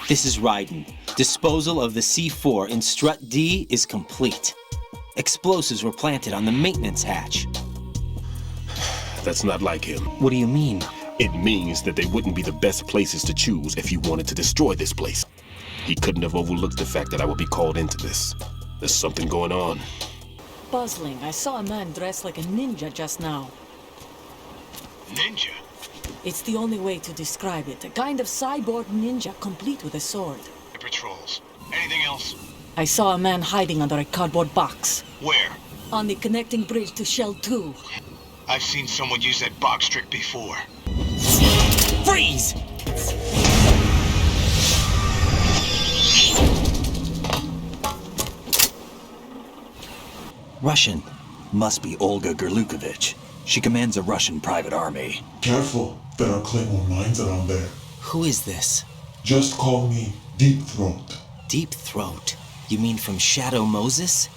This is Raiden. Disposal of the C4 in strut D is complete. Explosives were planted on the maintenance hatch. That's not like him. What do you mean? It means that they wouldn't be the best places to choose if you wanted to destroy this place. He couldn't have overlooked the fact that I would be called into this. There's something going on. Puzzling. I saw a man dressed like a ninja just now. Ninja? It's the only way to describe it. A kind of cyborg ninja, complete with a sword. The patrols. Anything else? I saw a man hiding under a cardboard box. Where? On the connecting bridge to Shell 2. I've seen someone use that box trick before. Freeze! Russian. Must be Olga Gerlukovich. She commands a Russian private army. Careful, there are Claymore mines around there. Who is this? Just call me Deep Throat. Deep Throat? You mean from Shadow Moses?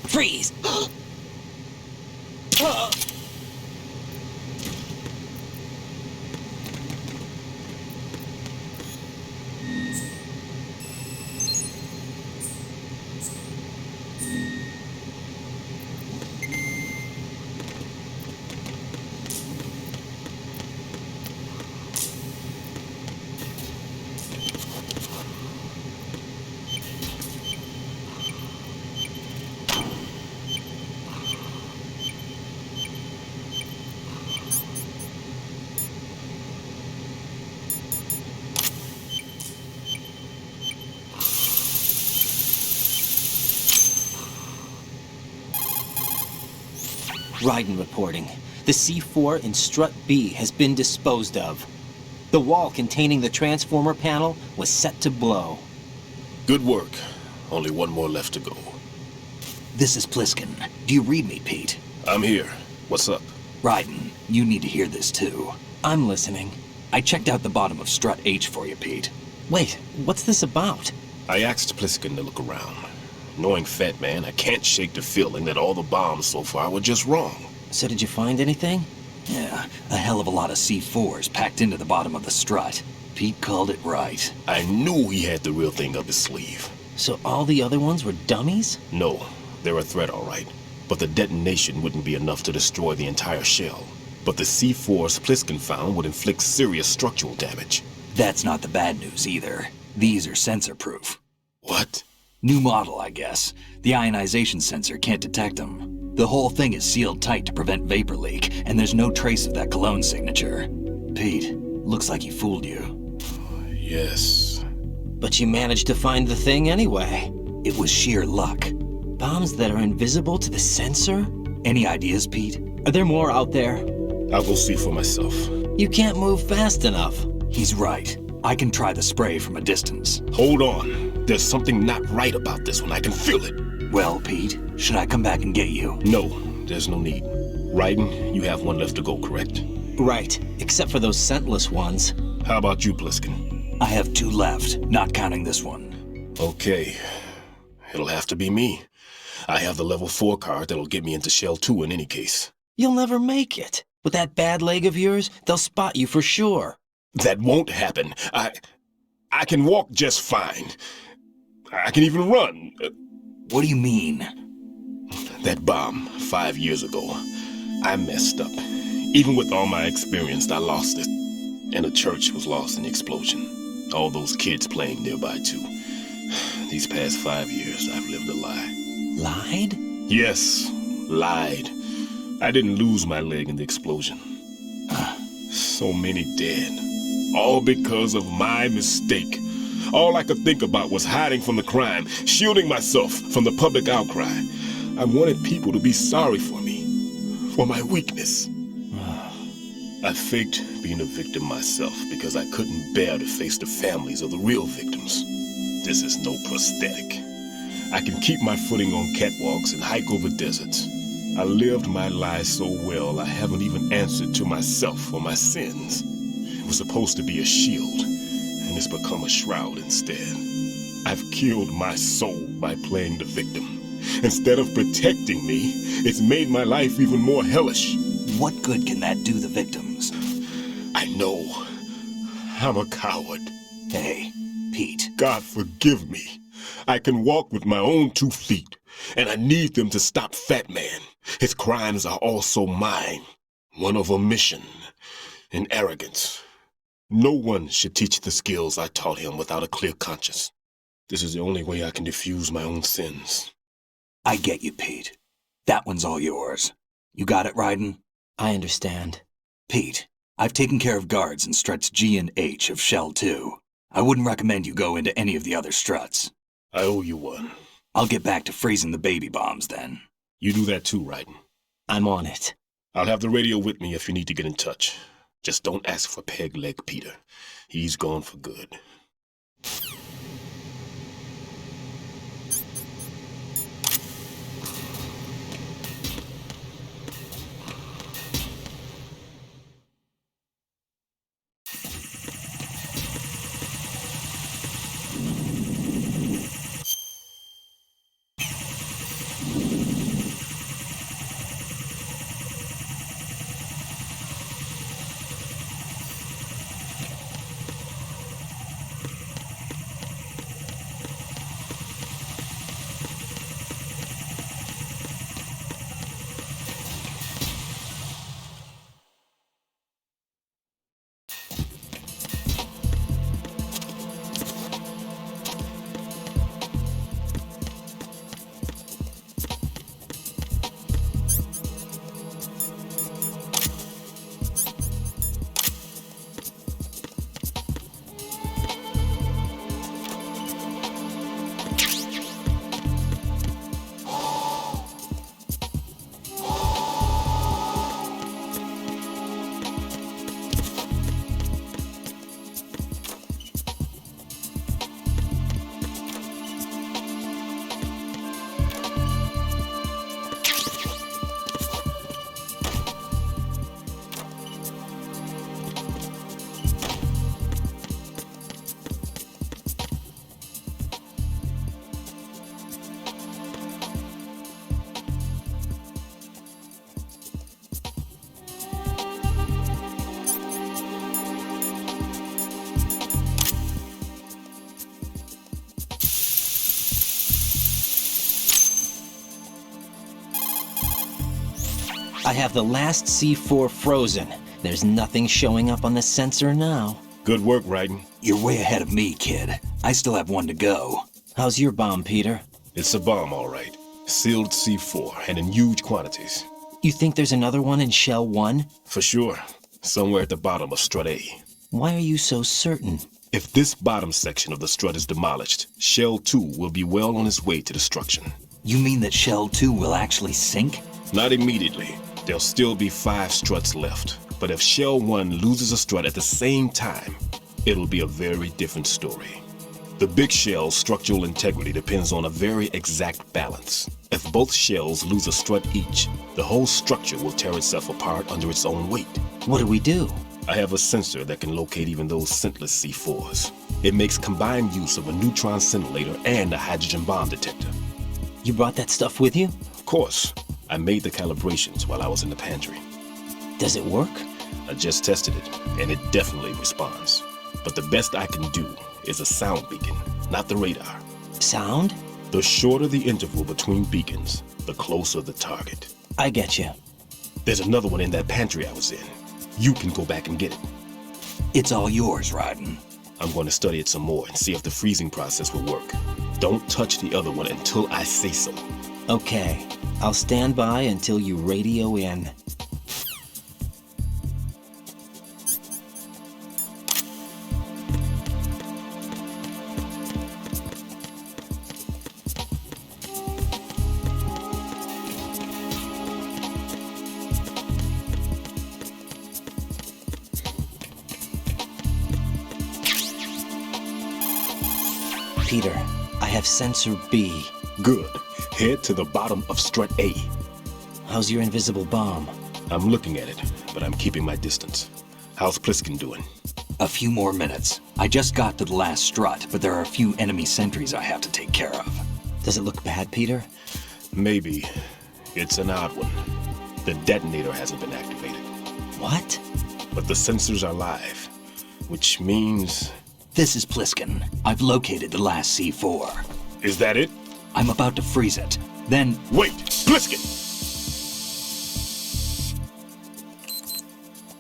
Freeze! Raiden reporting. The C4 in strut B has been disposed of. The wall containing the transformer panel was set to blow. Good work. Only one more left to go. This is Pliskin. Do you read me, Pete? I'm here. What's up? Raiden, you need to hear this too. I'm listening. I checked out the bottom of strut H for you, Pete. Wait, what's this about? I asked Pliskin to look around. Knowing Fatman, I can't shake the feeling that all the bombs so far were just wrong. So did you find anything? Yeah, a hell of a lot of C4s packed into the bottom of the strut. Pete called it right. I knew he had the real thing up his sleeve. So all the other ones were dummies? No, they're a threat, all right. But the detonation wouldn't be enough to destroy the entire shell. But the C4s Pliskin found would inflict serious structural damage. That's not the bad news either. These are sensor-proof. What? New model, I guess. The ionization sensor can't detect them. The whole thing is sealed tight to prevent vapor leak, and there's no trace of that cologne signature. Pete, looks like he fooled you. Yes. But you managed to find the thing anyway. It was sheer luck. Bombs that are invisible to the sensor? Any ideas, Pete? Are there more out there? I'll go see for myself. You can't move fast enough. He's right. I can try the spray from a distance. Hold on. There's something not right about this one. I can feel it. Well, Pete, should I come back and get you? No, there's no need. Raiden, you have one left to go, correct? Right, except for those scentless ones. How about you, Pliskin? I have 2 left, not counting this one. Okay. It'll have to be me. I have the level 4 card that'll get me into Shell 2 in any case. You'll never make it. With that bad leg of yours, they'll spot you for sure. That won't happen. I can walk just fine. I can even run. What do you mean? That bomb 5 years ago, I messed up. Even with all my experience, I lost it. And the church was lost in the explosion. All those kids playing nearby, too. These past 5 years, I've lived a lie. Lied? Yes, lied. I didn't lose my leg in the explosion. So many dead. All because of my mistake. All I could think about was hiding from the crime, shielding myself from the public outcry. I wanted people to be sorry for me, for my weakness. I faked being a victim myself because I couldn't bear to face the families of the real victims. This is no prosthetic. I can keep my footing on catwalks and hike over deserts. I lived my lie so well I haven't even answered to myself for my sins. It was supposed to be a shield, and it's become a shroud instead. I've killed my soul by playing the victim. Instead of protecting me, it's made my life even more hellish. What good can that do the victims? I know. I'm a coward. Hey, Pete. God forgive me. I can walk with my own 2 feet, and I need them to stop Fatman. His crimes are also mine. One of omission and arrogance. No one should teach the skills I taught him without a clear conscience. This is the only way I can diffuse my own sins. I get you, Pete. That one's all yours. You got it, Raiden? I understand. Pete, I've taken care of guards in struts G and H of Shell 2. I wouldn't recommend you go into any of the other struts. I owe you one. I'll get back to freezing the baby bombs then. You do that too, Raiden. I'm on it. I'll have the radio with me if you need to get in touch. Just don't ask for Peg Leg Peter. He's gone for good. I have the last C4 frozen. There's nothing showing up on the sensor now. Good work, Raiden. You're way ahead of me, kid. I still have one to go. How's your bomb, Peter? It's a bomb, all right. Sealed C4, and in huge quantities. You think there's another one in Shell 1? For sure. Somewhere at the bottom of Strut A. Why are you so certain? If this bottom section of the strut is demolished, Shell 2 will be well on its way to destruction. You mean that Shell 2 will actually sink? Not immediately. There'll still be 5 struts left. But if Shell 1 loses a strut at the same time, it'll be a very different story. The big shell's structural integrity depends on a very exact balance. If both shells lose a strut each, the whole structure will tear itself apart under its own weight. What do we do? I have a sensor that can locate even those scentless C4s. It makes combined use of a neutron scintillator and a hydrogen bomb detector. You brought that stuff with you? Of course, I made the calibrations while I was in the pantry. Does it work? I just tested it, and it definitely responds. But the best I can do is a sound beacon, not the radar. Sound? The shorter the interval between beacons, the closer the target. I get you. There's another one in that pantry I was in. You can go back and get it. It's all yours, Raiden. I'm going to study it some more and see if the freezing process will work. Don't touch the other one until I say so. Okay. I'll stand by until you radio in. Peter, I have sensor B. Good. Head to the bottom of Strut A. How's your invisible bomb? I'm looking at it, but I'm keeping my distance. How's Pliskin doing? A few more minutes. I just got to the last strut, but there are a few enemy sentries I have to take care of. Does it look bad, Peter? Maybe. It's an odd one. The detonator hasn't been activated. What? But the sensors are live, which means... This is Pliskin. I've located the last C4. Is that it? I'm about to freeze it. Then... Wait! Pliskin!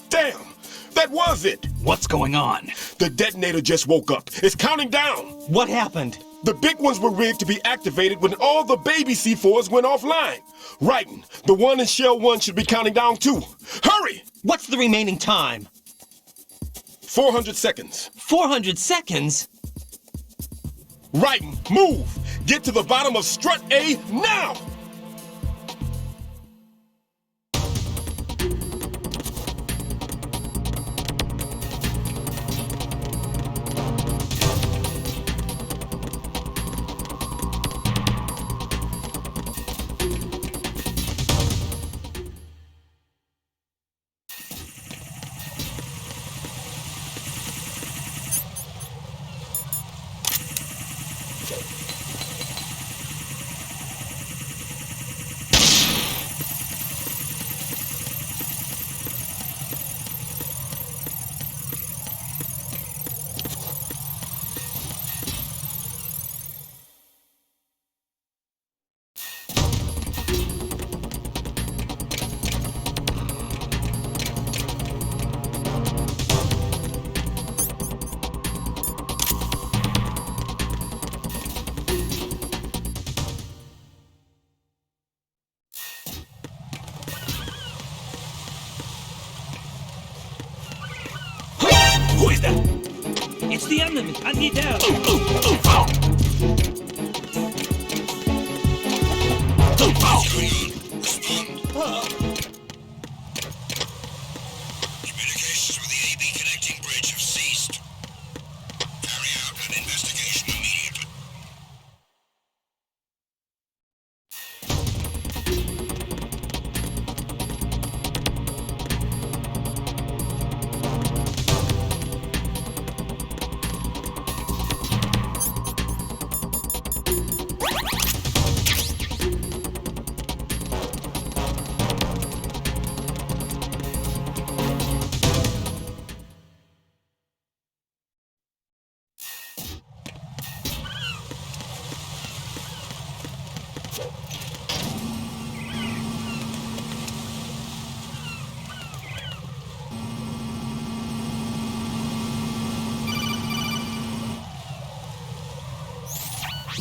Damn! That was it! What's going on? The detonator just woke up. It's counting down! What happened? The big ones were rigged to be activated when all the baby C4s went offline. Raiden, the one in Shell 1 should be counting down too. Hurry! What's the remaining time? 400 seconds. 400 seconds? Raiden, move! Get to the bottom of Strut A now! Who is that? It's the enemy. I need help. Communications with the AB connecting bridge have ceased. Carry out an investigation immediately.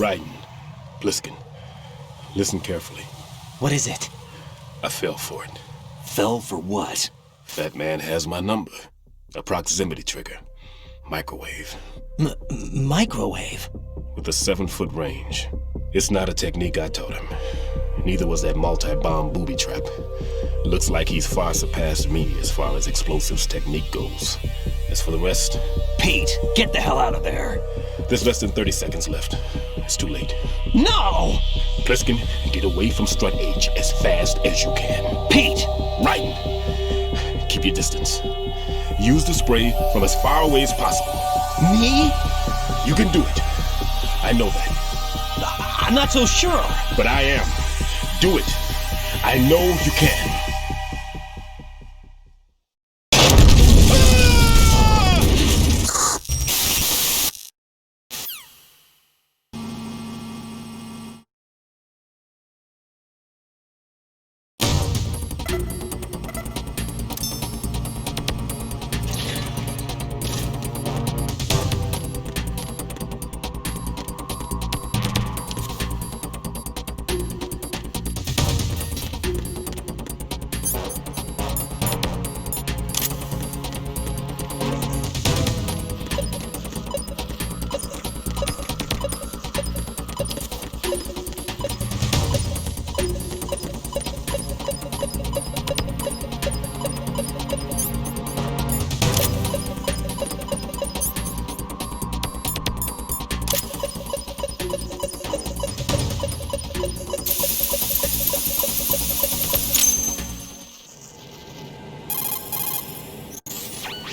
Raiden, Bliskin, listen carefully. What is it? I fell for it. Fell for what? Fat man has my number. A proximity trigger. Microwave. Microwave? With a 7-foot range. It's not a technique I taught him. Neither was that multi-bomb booby trap. Looks like he's far surpassed me as far as explosives technique goes. As for the rest... Pete, get the hell out of there! There's less than 30 seconds left. It's too late. No! Bliskin, get away from strut H as fast as you can. Pete! Raiden, keep your distance. Use the spray from as far away as possible. Me? You can do it. I know that. I'm not so sure. But I am. Do it. I know you can.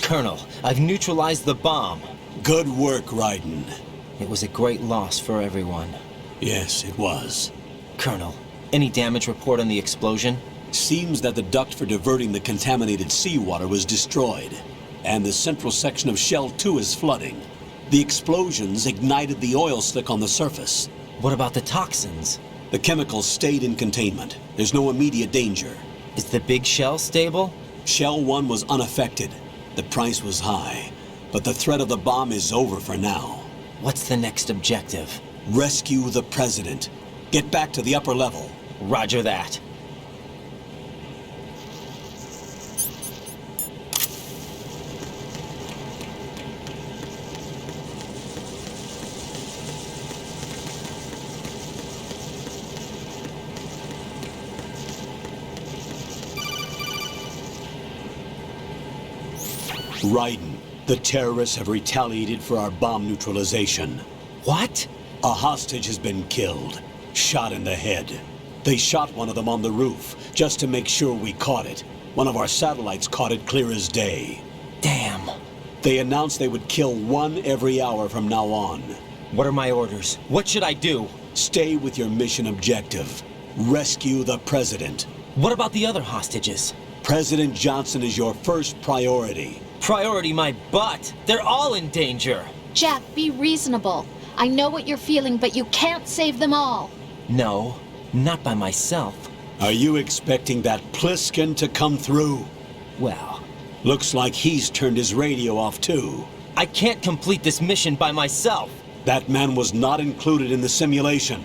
Colonel, I've neutralized the bomb. Good work, Raiden. It was a great loss for everyone. Yes, it was. Colonel, any damage report on the explosion? Seems that the duct for diverting the contaminated seawater was destroyed, and the central section of Shell 2 is flooding. The explosions ignited the oil slick on the surface. What about the toxins? The chemicals stayed in containment. There's no immediate danger. Is the big shell stable? Shell 1 was unaffected. The price was high, but the threat of the bomb is over for now. What's the next objective? Rescue the president. Get back to the upper level. Roger that. Raiden, the terrorists have retaliated for our bomb neutralization. What? A hostage has been killed, shot in the head. They shot one of them on the roof, just to make sure we caught it. One of our satellites caught it clear as day. Damn. They announced they would kill one every hour from now on. What are my orders? What should I do? Stay with your mission objective. Rescue the president. What about the other hostages? President Johnson is your first priority. Priority my butt. They're all in danger. Jeff, be reasonable. I know what you're feeling, but you can't save them all. No, not by myself. Are you expecting that Bliskin to come through? Well, Looks like he's turned his radio off too. I can't complete this mission by myself. That man was not included in the simulation.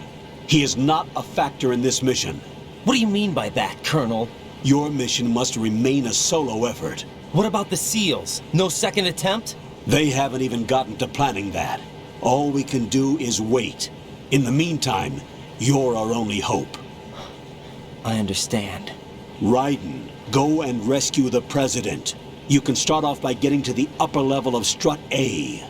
He is not a factor in this mission. What do you mean by that, Colonel? Your mission must remain a solo effort. What about the SEALs? No second attempt? They haven't even gotten to planning that. All we can do is wait. In the meantime, you're our only hope. I understand. Raiden, go and rescue the president. You can start off by getting to the upper level of Strut A.